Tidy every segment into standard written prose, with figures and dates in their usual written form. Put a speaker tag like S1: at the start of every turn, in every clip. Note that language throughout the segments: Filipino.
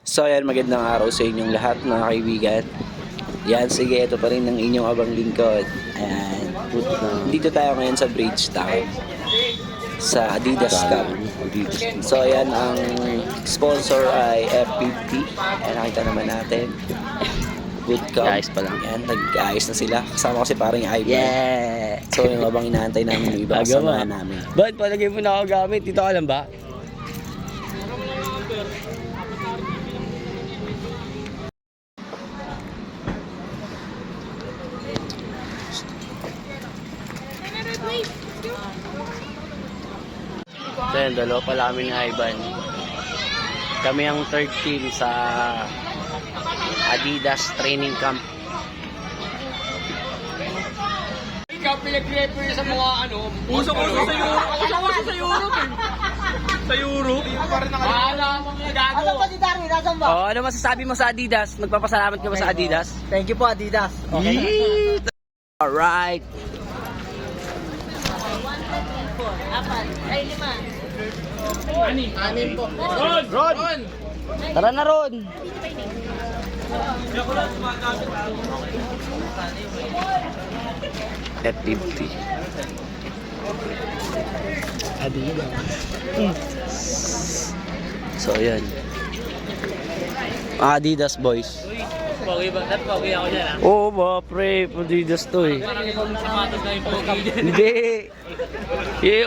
S1: So ayan, magandang araw sa inyong lahat mga kaibigan. Yan, sige, ito pa rin ang inyong abang lingkod. Ayan, dito tayo ngayon sa Bridgetown sa Adidas Cup. So ayan, ang sponsor ay F50. Ayan, nakita naman natin. Good Cup.
S2: Guys pa lang.
S1: Ayan, nag-ayos na sila. Kasama ko si parang Ivan.
S2: Yeah!
S1: So yung abang inaantay namin yung iba kasamahan namin.
S2: Ba't palagay mo na ako gamit? Dito ka lang ba? So yun, dalawa pala kami ni Ivan. Kami ang third team sa Adidas Training Camp.
S3: Ikaw pinag-refer sa mga ano, uso-uso sa Europe. Uso-uso sa Europe eh. Sa Europe? Wala mong nagago.
S4: Ano pa si Darwin? Nasaan ba?
S2: Oh, ano masasabi mo sa Adidas? Magpapasalamat ka ba sa Adidas?
S4: Thank you po, Adidas. Okay.
S2: Alright.
S4: Anim po.
S3: Ron!
S2: Tara na Ron. F50. So yan. Adidas boys.
S3: Pogi ba? Pogi ako dyan ah.
S2: Oo ba pre, Adidas to eh.
S3: Parang ibang sapatos na yung pogi dyan.
S2: Hindi.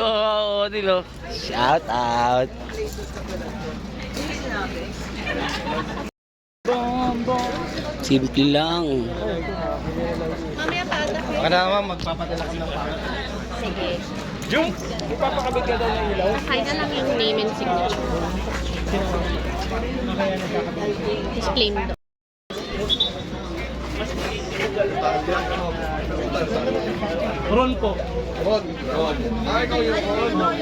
S2: Oo, dilo. Shout out. Simple lang.
S4: Baka naman magpapadala ko ng pangit.
S5: Sige.
S3: Jung! Ipapakabit ka daw ng ilaw?
S5: Sakay na lang yung name and signature. Display mo daw.
S3: Ron po.
S6: Ron. Ah, ikaw yung Ron.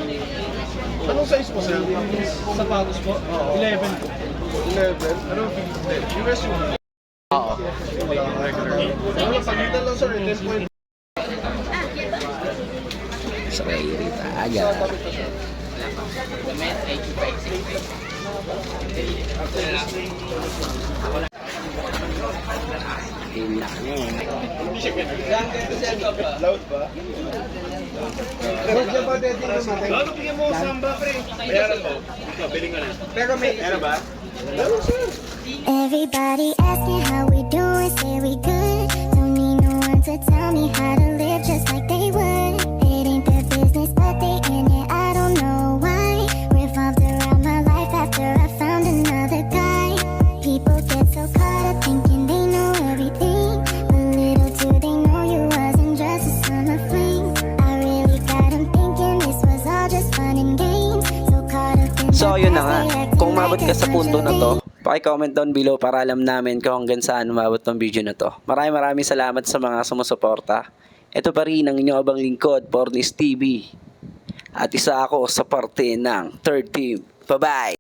S6: Anong size po, sir?
S3: Sapatos po? 11 po.
S6: 11? Anong 15? US yung
S2: Oo.
S6: Ano, pagitan lang, sir. 10 point.
S2: Sakay rita agad. Hila
S6: Loud ba? Ron, ba dito naman? Lalo bigyan mo samba, pre. Bayaran mo. Ikaw, biling ka na. Pero may... Meron ba? Meron, sir.
S7: Everybody asking how we doing, say we good. Don't need no one to tell me how to live just like they would. It ain't their business, but they in it. I don't know why. Revolved around my life after I found another guy. People get so caught up thinking they know everything, but little do they know you wasn't just a summer fling. I really got 'em thinking this was all just fun and games. So caught up in
S1: So
S7: the
S1: yun na
S7: past,
S1: nga,
S7: they acting
S1: kung umabot
S7: like
S1: ka
S7: a
S1: sa punto na to,
S7: bunch of
S1: paki-comment down below para alam namin kung hanggang saan umabot tong video na to. Maraming salamat sa mga sumusuporta. Ito pa rin ang inyong abang lingkod, Pornis TV. At isa ako sa parte ng third team. Bye-bye!